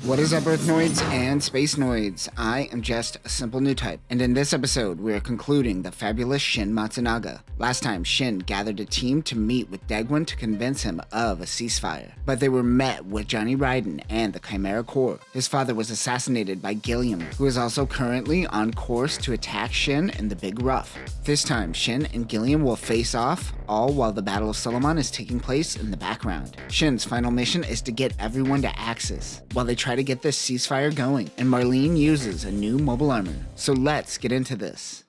What is up, Earthnoids and Spacenoids? I am just a simple new type, and in this episode we are concluding the fabulous Shin Matsunaga. Last time, Shin gathered a team to meet with Daegwon to convince him of a ceasefire, but they were met with Johnny Raiden and the Chimera Corps. His father was assassinated by Gilliam, who is also currently on course to attack Shin in the Big Rough. This time, Shin and Gilliam will face off, all while the Battle of Solomon is taking place in the background. Shin's final mission is to get everyone to Axis, while they try to get this ceasefire going, and Marlene uses a new mobile armor. So let's get into this.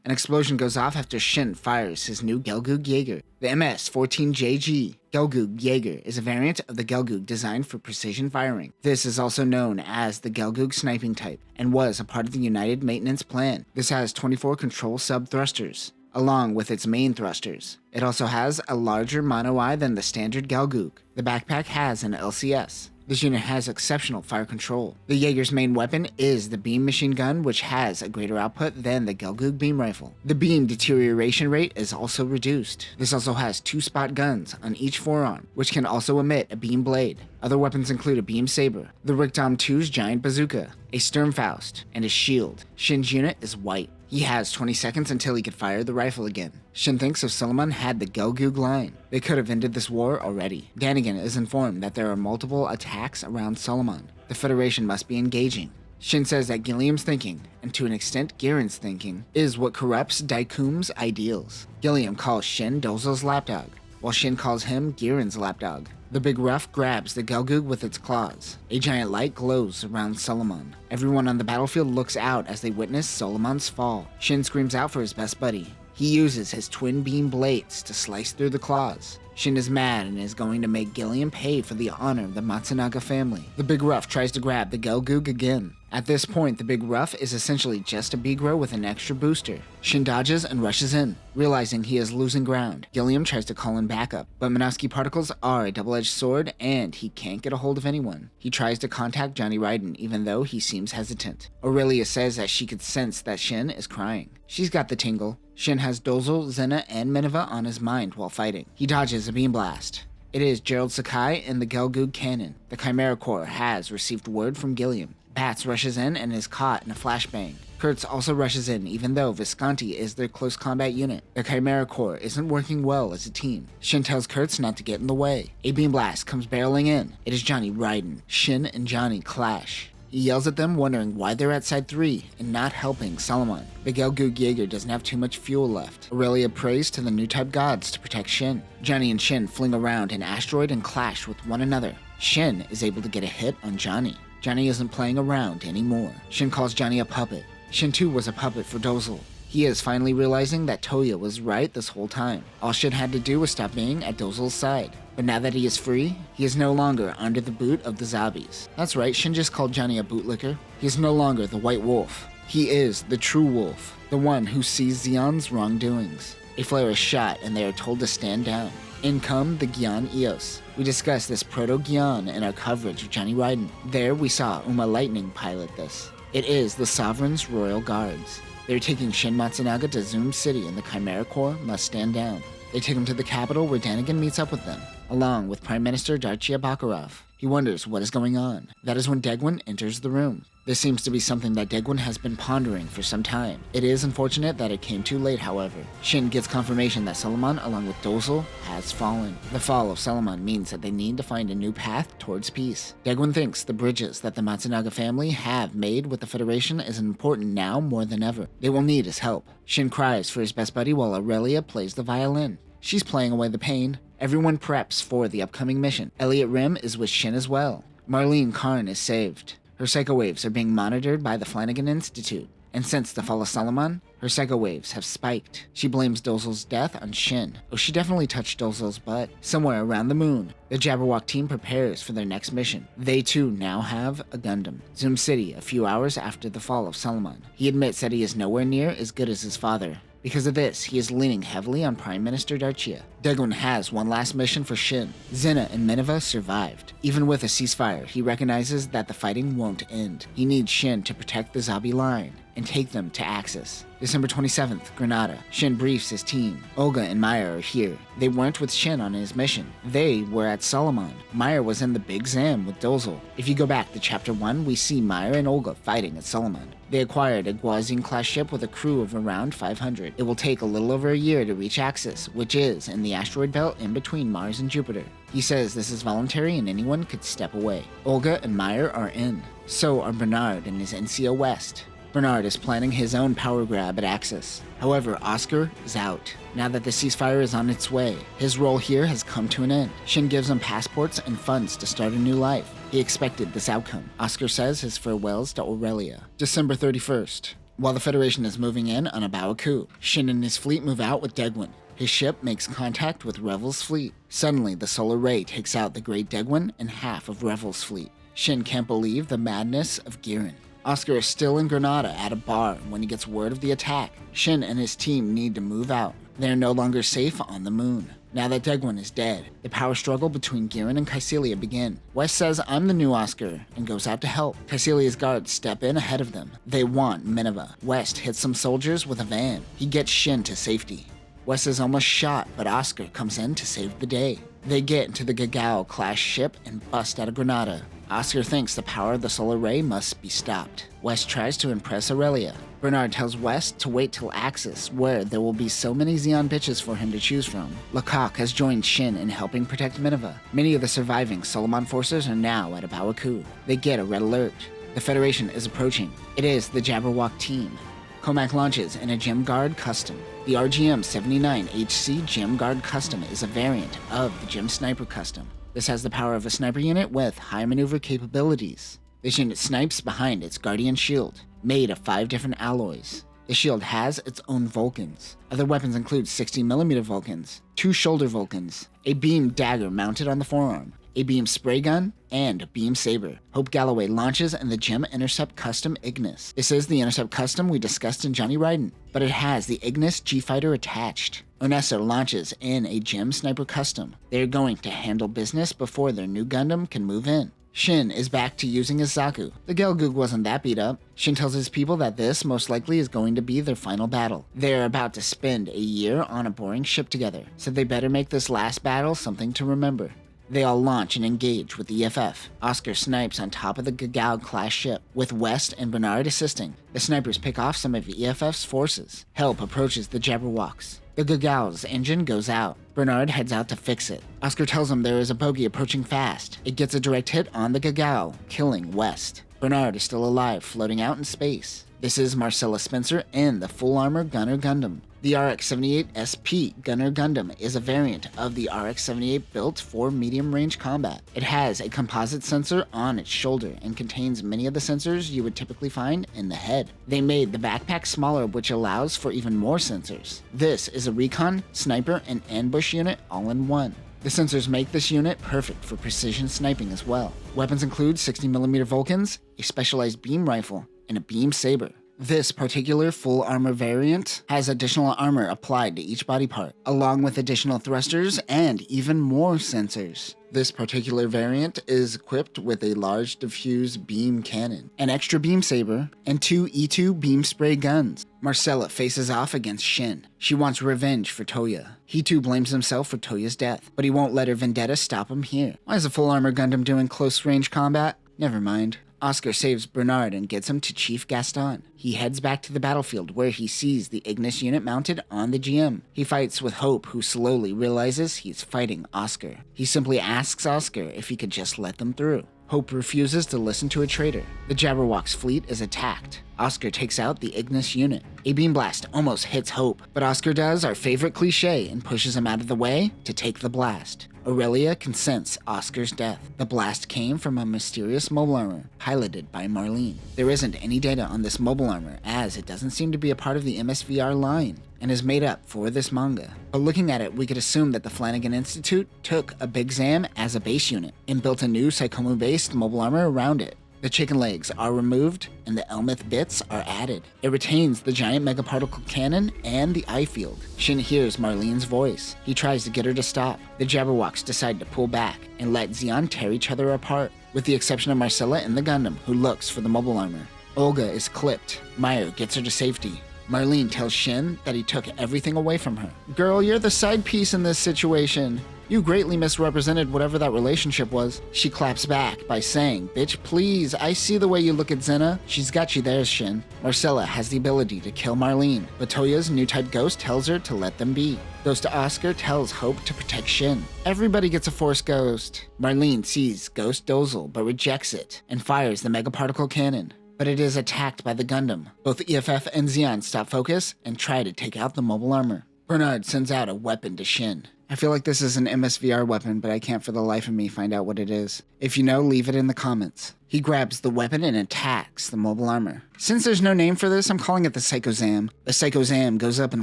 An explosion goes off after Shin fires his new Gelgoog Jäger, the MS-14JG. Gelgoog Jäger is a variant of the Gelgoog designed for precision firing. This is also known as the Gelgoog sniping type, and was a part of the United Maintenance Plan. This has 24 control sub-thrusters, along with its main thrusters. It also has a larger mono-eye than the standard Gelgoog. The backpack has an LCS. This unit has exceptional fire control. The Jäger's main weapon is the beam machine gun, which has a greater output than the Gelgoog beam rifle. The beam deterioration rate is also reduced. This also has 2 spot guns on each forearm, which can also emit a beam blade. Other weapons include a beam saber, the Rikdom 2's giant bazooka, a Sturmfaust, and a shield. Shin's unit is white. He has 20 seconds until he could fire the rifle again. Shin thinks if Solomon had the Gelgoog line, they could have ended this war already. Danigan is informed that there are multiple attacks around Solomon. The Federation must be engaging. Shin says that Gilliam's thinking, and to an extent Girin's thinking, is what corrupts Daikum's ideals. Gilliam calls Shin Dozal's lapdog, while Shin calls him Girin's lapdog. The Big Rough grabs the Gelgoog with its claws. A giant light glows around Solomon. Everyone on the battlefield looks out as they witness Solomon's fall. Shin screams out for his best buddy. He uses his twin beam blades to slice through the claws. Shin is mad and is going to make Gilliam pay for the honor of the Matsunaga family. The Big Rough tries to grab the Gelgoog again. At this point, the Big Rough is essentially just a Bigro with an extra booster. Shin dodges and rushes in. Realizing he is losing ground, Gilliam tries to call in backup, but Minovsky particles are a double-edged sword and he can't get a hold of anyone. He tries to contact Johnny Raiden even though he seems hesitant. Aurelia says that she could sense that Shin is crying. She's got the tingle. Shin has Dozal, Zena, and Minerva on his mind while fighting. He dodges a beam blast. It is Gerald Sakai and the Gelgoog cannon. The Chimera Corps has received word from Gilliam. Bats rushes in and is caught in a flashbang. Kurtz also rushes in even though Visconti is their close combat unit. The Chimera Corps isn't working well as a team. Shin tells Kurtz not to get in the way. A beam blast comes barreling in. It is Johnny Raiden. Shin and Johnny clash. He yells at them, wondering why they're at side 3 and not helping Solomon. The Gelgoog Jäger doesn't have too much fuel left. Aurelia prays to the new type gods to protect Shin. Johnny and Shin fling around an asteroid and clash with one another. Shin is able to get a hit on Johnny. Johnny isn't playing around anymore. Shin calls Johnny a puppet. Shin too was a puppet for Dozal. He is finally realizing that Toya was right this whole time. All Shin had to do was stop being at Dozal's side. But now that he is free, he is no longer under the boot of the zombies. That's right, Shin just called Johnny a bootlicker. He is no longer the White Wolf. He is the true wolf, the one who sees Zeon's wrongdoings. A flare is shot and they are told to stand down. In come the Gyan Eos. We discussed this proto-Gyan in our coverage of Johnny Raiden. There we saw Uma Lightning pilot this. It is the Sovereign's Royal Guards. They're taking Shin Matsunaga to Zoom City and the Chimera Corps must stand down. They take him to the capital where Danigan meets up with them, along with Prime Minister Darchia Bakarov. He wonders what is going on. That is when Daegwon enters the room. This seems to be something that Daegwon has been pondering for some time. It is unfortunate that it came too late, however. Shin gets confirmation that Solomon, along with Dozal, has fallen. The fall of Solomon means that they need to find a new path towards peace. Daegwon thinks the bridges that the Matsunaga family have made with the Federation is important now more than ever. They will need his help. Shin cries for his best buddy while Aurelia plays the violin. She's playing away the pain. Everyone preps for the upcoming mission. Elliot Rim is with Shin as well. Marlene Karn is saved. Her psycho waves are being monitored by the Flanagan Institute, and since the fall of Solomon, her psycho waves have spiked. She blames Dozal's death on Shin. Oh, she definitely touched Dozal's butt. Somewhere around the moon, the Jabberwock team prepares for their next mission. They too now have a Gundam. Zoom City, a few hours after the fall of Solomon. He admits that he is nowhere near as good as his father. Because of this, he is leaning heavily on Prime Minister Darchia. Daegwon has one last mission for Shin. Zena and Minerva survived. Even with a ceasefire, he recognizes that the fighting won't end. He needs Shin to protect the zombie line. and take them to Axis. December 27th, Granada. Shin briefs his team. Olga and Maya are here. They weren't with Shin on his mission. They were at Solomon. Maya was in the Big Zam with Dozel. If you go back to Chapter 1, we see Maya and Olga fighting at Solomon. They acquired a Guazin-class ship with a crew of around 500. It will take a little over a year to reach Axis, which is in the asteroid belt in between Mars and Jupiter. He says this is voluntary and anyone could step away. Olga and Maya are in. So are Bernard and his NCO West. Bernard is planning his own power grab at Axis. However, Oscar is out. Now that the ceasefire is on its way, his role here has come to an end. Shin gives him passports and funds to start a new life. He expected this outcome. Oscar says his farewells to Aurelia. December 31st. While the Federation is moving in on A Baoa Qu, Shin and his fleet move out with Degwin. His ship makes contact with Revel's fleet. Suddenly, the solar ray takes out the Great Degwin and half of Revel's fleet. Shin can't believe the madness of Giran. Oscar is still in Granada at a bar when he gets word of the attack. Shin and his team need to move out. They are no longer safe on the moon. Now that Degwin is dead, the power struggle between Giran and Kycilia begin. West says, "I'm the new Oscar," and goes out to help. Kycilia's guards step in ahead of them. They want Minerva. West hits some soldiers with a van. He gets Shin to safety. West is almost shot, but Oscar comes in to save the day. They get into the Gagao-class ship and bust out of Granada. Oscar thinks the power of the solar ray must be stopped. West tries to impress Aurelia. Bernard tells West to wait till Axis, where there will be so many Zeon bitches for him to choose from. Lecoq has joined Shin in helping protect Minerva. Many of the surviving Solomon forces are now at A Baoa Qu. They get a red alert. The Federation is approaching. It is the Jabberwock team. Comac launches in a Gem Guard Custom. The RGM-79HC Gem Guard Custom is a variant of the Gem Sniper Custom. This has the power of a sniper unit with high maneuver capabilities. This unit snipes behind its Guardian shield, made of 5 different alloys. The shield has its own Vulcans. Other weapons include 60mm Vulcans, 2 shoulder Vulcans, a beam dagger mounted on the forearm, a beam spray gun, and a beam saber. Hope Galloway launches in the Gem Intercept Custom Ignis. This is the Intercept Custom we discussed in Johnny Ryden, but it has the Ignis G-Fighter attached. Onessa launches in a Gem Sniper Custom. They are going to handle business before their new Gundam can move in. Shin is back to using his Zaku. The Gelgoog wasn't that beat up. Shin tells his people that this most likely is going to be their final battle. They are about to spend a year on a boring ship together, so they better make this last battle something to remember. They all launch and engage with the EFF. Oscar snipes on top of the Gagao-class ship, with West and Bernard assisting. The snipers pick off some of the EFF's forces. Help approaches the Jabberwocks. The Gagao's engine goes out. Bernard heads out to fix it. Oscar tells him there is a bogey approaching fast. It gets a direct hit on the Gagao, killing West. Bernard is still alive, floating out in space. This is Marcella Spencer and the Full Armor Gunner Gundam. The RX-78 SP Gunner Gundam is a variant of the RX-78 built for medium-range combat. It has a composite sensor on its shoulder and contains many of the sensors you would typically find in the head. They made the backpack smaller, which allows for even more sensors. This is a recon, sniper, and ambush unit all in one. The sensors make this unit perfect for precision sniping as well. Weapons include 60mm Vulcans, a specialized beam rifle, and a beam saber. This particular full armor variant has additional armor applied to each body part, along with additional thrusters and even more sensors. This particular variant is equipped with a large diffuse beam cannon, an extra beam saber, and 2 E2 beam spray guns. Marcella faces off against Shin. She wants revenge for Toya. He too blames himself for Toya's death, but he won't let her vendetta stop him here. Why is a full armor Gundam doing close range combat? Never mind. Oscar saves Bernard and gets him to Chief Gaston. He heads back to the battlefield where he sees the Ignis unit mounted on the GM. He fights with Hope, who slowly realizes he's fighting Oscar. He simply asks Oscar if he could just let them through. Hope refuses to listen to a traitor. The Jabberwock's fleet is attacked. Oscar takes out the Ignis unit. A beam blast almost hits Hope, but Oscar does our favorite cliche and pushes him out of the way to take the blast. Aurelia can sense Oscar's death. The blast came from a mysterious mobile armor piloted by Marlene. There isn't any data on this mobile armor, as it doesn't seem to be a part of the MSVR line and is made up for this manga. But looking at it, we could assume that the Flanagan Institute took a Big Zam as a base unit and built a new Psychomu-based mobile armor around it. The chicken legs are removed and the Elmith bits are added. It retains the giant megaparticle cannon and the eye field. Shin hears Marlene's voice. He tries to get her to stop. The Jabberwocks decide to pull back and let Zeon tear each other apart, with the exception of Marcella and the Gundam, who looks for the mobile armor. Olga is clipped. Meyer gets her to safety. Marlene tells Shin that he took everything away from her. Girl, you're the side piece in this situation. You greatly misrepresented whatever that relationship was. She claps back by saying, bitch, please, I see the way you look at Xena. She's got you there, Shin. Marcella has the ability to kill Marlene, but Toya's new type ghost tells her to let them be. Ghost Oscar tells Hope to protect Shin. Everybody gets a Force Ghost. Marlene sees Ghost Dozel, but rejects it, and fires the megaparticle cannon. But it is attacked by the Gundam. Both EFF and Zeon stop focus and try to take out the mobile armor. Bernard sends out a weapon to Shin. I feel like this is an MSVR weapon, but I can't for the life of me find out what it is. If you know, leave it in the comments. He grabs the weapon and attacks the mobile armor. Since there's no name for this, I'm calling it the Psychozam. The Psychozam goes up in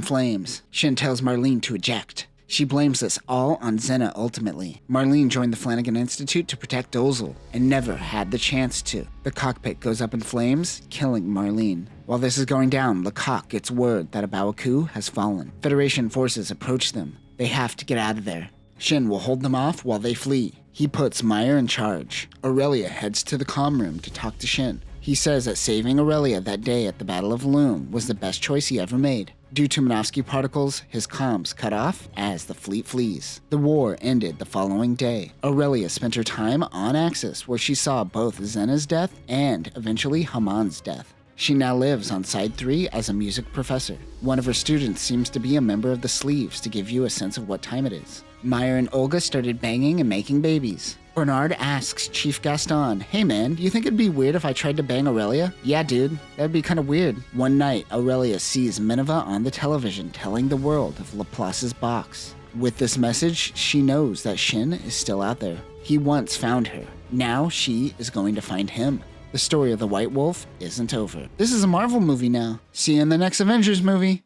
flames. Shin tells Marlene to eject. She blames this all on Xena ultimately. Marlene joined the Flanagan Institute to protect Dozel, and never had the chance to. The cockpit goes up in flames, killing Marlene. While this is going down, Lecoq gets word that A Baoa Qu has fallen. Federation forces approach them. They have to get out of there. Shin will hold them off while they flee. He puts Meyer in charge. Aurelia heads to the comm room to talk to Shin. He says that saving Aurelia that day at the Battle of Loom was the best choice he ever made. Due to Minovsky particles, his comms cut off as the fleet flees. The war ended the following day. Aurelia spent her time on Axis, where she saw both Xena's death and eventually Haman's death. She now lives on Side 3 as a music professor. One of her students seems to be a member of the Sleeves to give you a sense of what time it is. Meyer and Olga started banging and making babies. Bernard asks Chief Gaston, hey man, do you think it'd be weird if I tried to bang Aurelia? Yeah dude, that'd be kinda weird. One night, Aurelia sees Minerva on the television telling the world of Laplace's box. With this message, she knows that Shin is still out there. He once found her. Now she is going to find him. The story of the White Wolf isn't over. This is a Marvel movie now. See you in the next Avengers movie.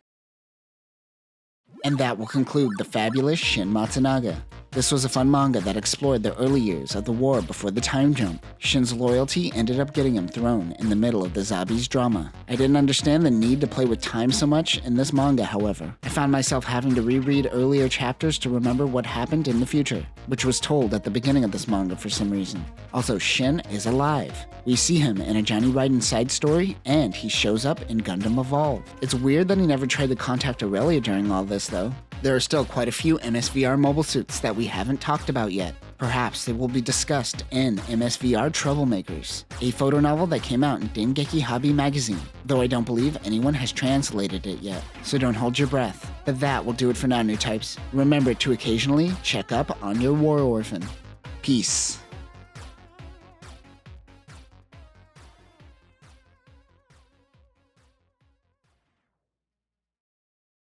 And that will conclude the fabulous Shin Matsunaga. This was a fun manga that explored the early years of the war before the time jump. Shin's loyalty ended up getting him thrown in the middle of the Zabi's drama. I didn't understand the need to play with time so much in this manga, however. I found myself having to reread earlier chapters to remember what happened in the future, which was told at the beginning of this manga for some reason. Also, Shin is alive. We see him in a Johnny Raiden side story, and he shows up in Gundam Evolve. It's weird that he never tried to contact Aurelia during all this, though. There are still quite a few MSVR mobile suits that we haven't talked about yet. Perhaps they will be discussed in MSVR Troublemakers, a photo novel that came out in Dengeki Hobby magazine, though I don't believe anyone has translated it yet, so don't hold your breath. But that will do it for now, new types. Remember to occasionally check up on your war orphan. Peace.